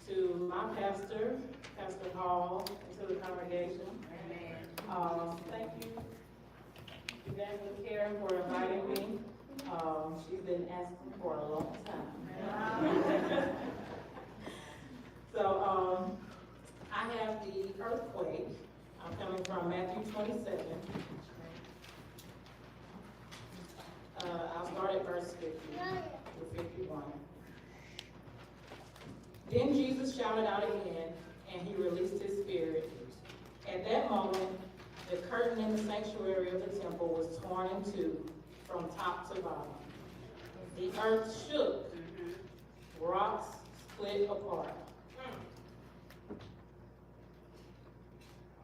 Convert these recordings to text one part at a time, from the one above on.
to my pastor, Pastor Hall, and to the congregation. Thank you, Evangelist Karen, for inviting me. She's been asking for a long time. So I have the earthquake. I'm coming from Matthew 27. I'll start at verse 50 to 51. Then Jesus shouted out again, and he released his spirit. At that moment, the curtain in the sanctuary of the temple was torn in two, from top to bottom. The earth shook, rocks split apart.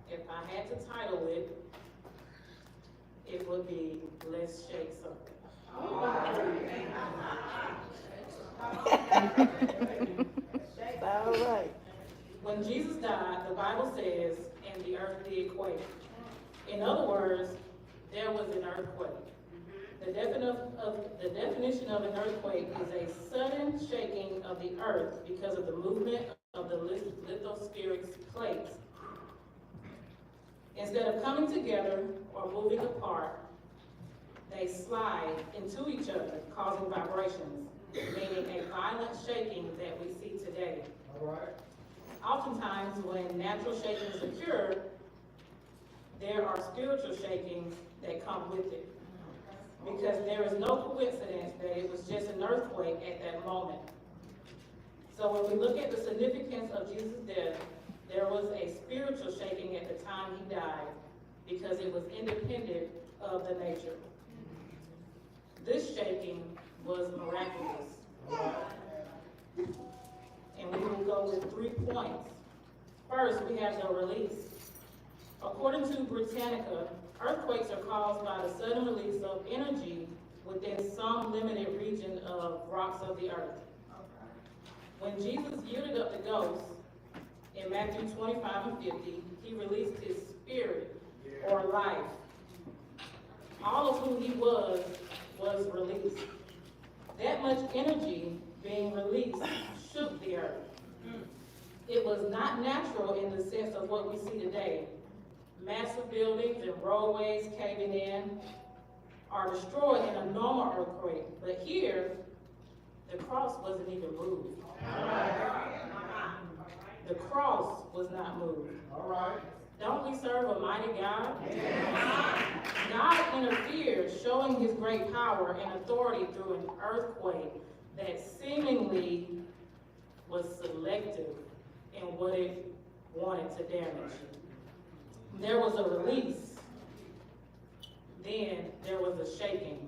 If I had to title it, it would be Let's Shake Something. All right. When Jesus died, the Bible says, and the earth did quake. In other words, there was an earthquake. The definition of an earthquake is a sudden shaking of the earth because of the movement of the lithospheric plates. Instead of coming together or moving apart, they slide into each other, causing vibrations, meaning a violent shaking that we see today. All right. Oftentimes, when natural shakings occur, there are spiritual shakings that come with it. Because there is no coincidence that it was just an earthquake at that moment. So when we look at the significance of Jesus' death, there was a spiritual shaking at the time he died because it was independent of the nature. This shaking was miraculous. And we will go with 3 points. First, we have the release. According to Britannica, earthquakes are caused by the sudden release of energy within some limited region of rocks of the earth. When Jesus yielded up the ghost, in Matthew 25 and 50, he released his spirit or life. All of who he was released. That much energy being released shook the earth. It was not natural in the sense of what we see today. Massive buildings and roadways caving in are destroyed in a normal earthquake. But here, the cross wasn't even moved. The cross was not moved. All right. Don't we serve a mighty God? God interfered, showing his great power and authority through an earthquake that seemingly was selective in what it wanted to damage. There was a release, then there was a shaking.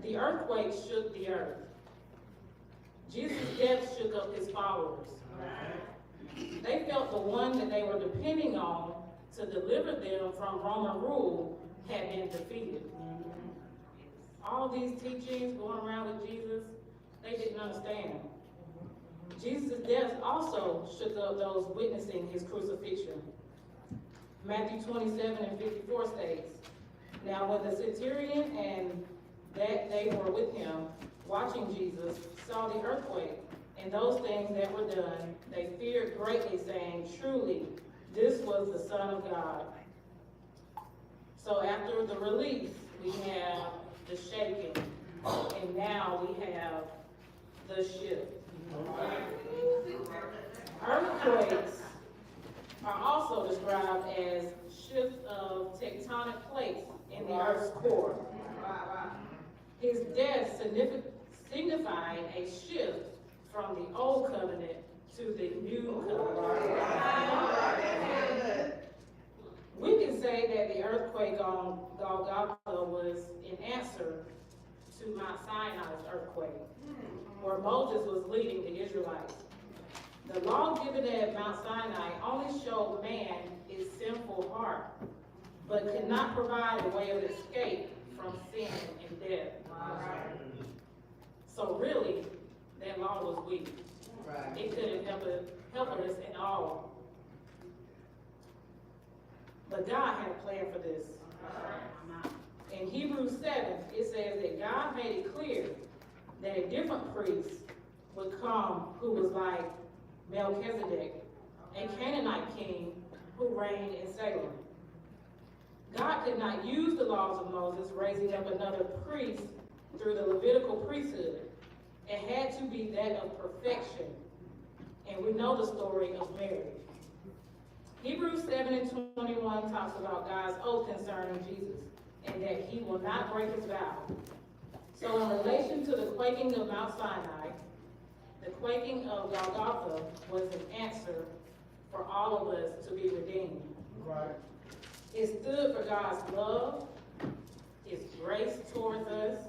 The earthquake shook the earth. Jesus' death shook up his followers. They felt the one that they were depending on to deliver them from Roman rule had been defeated. All these teachings going around with Jesus, they didn't understand. Jesus' death also shook up those witnessing his crucifixion. Matthew 27 and 54 states, "Now when the centurion and that they were with him, watching Jesus, saw the earthquake and those things that were done, they feared greatly, saying, 'Truly, this was the Son of God.'" So after the release, we have the shaking, and now we have the shift. Earthquakes are also described as shifts of tectonic plates in the earth's core. His death signified a shift from the old covenant to the new covenant. We can say that the earthquake on Golgotha was an answer to Mount Sinai's earthquake, where Moses was leading the Israelites. The law given at Mount Sinai only showed man his sinful heart, but could not provide a way of escape from sin and death. So really, that law was weak. It couldn't help us at all. But God had a plan for this. In Hebrews 7, it says that God made it clear that a different priest would come who was like Melchizedek, a Canaanite king who reigned in Salem. God could not use the laws of Moses, raising up another priest through the Levitical priesthood. It had to be that of perfection. And we know the story of Mary. Hebrews 7:21 talks about God's oath concerning Jesus, and that he will not break his vow. So in relation to the quaking of Mount Sinai, the quaking of Golgotha was an answer for all of us to be redeemed. Right. It stood for God's love, his grace towards us.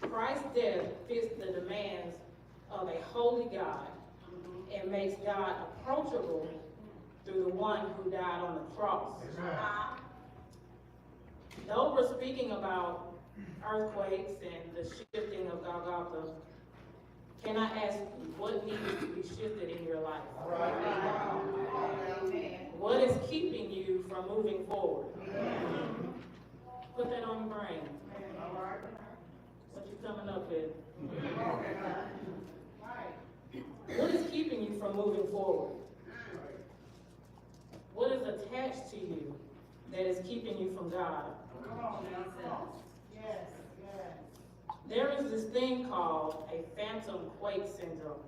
Christ's death fits the demands of a holy God and makes God approachable through the one who died on the cross. Amen. Though we're speaking about earthquakes and the shifting of Golgotha, can I ask you, what needs to be shifted in your life? What is keeping you from moving forward? Put that on your brain. What you coming up with? What is keeping you from moving forward? What is attached to you that is keeping you from God? There is this thing called a phantom quake syndrome,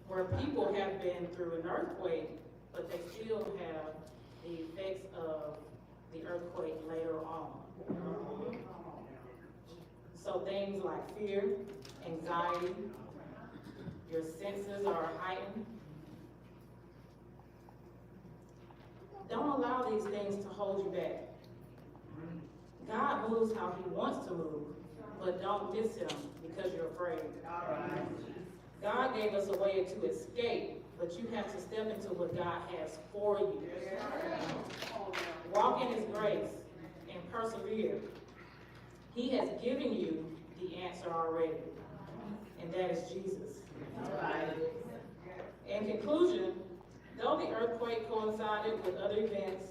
where people have been through an earthquake, but they still have the effects of the earthquake later on. So things like fear, anxiety, your senses are heightened. Don't allow these things to hold you back. God moves how he wants to move, but don't miss him because you're afraid. God gave us a way to escape, but you have to step into what God has for you. Walk in his grace and persevere. He has given you the answer already, and that is Jesus. In conclusion, though the earthquake coincided with other events,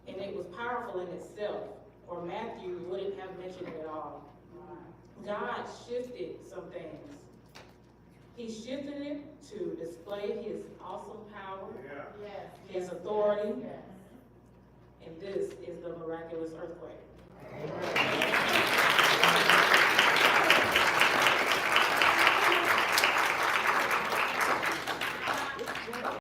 and it was powerful in itself, or Matthew wouldn't have mentioned it at all, God shifted some things. He shifted it to display his awesome power, his authority, and this is the miraculous earthquake.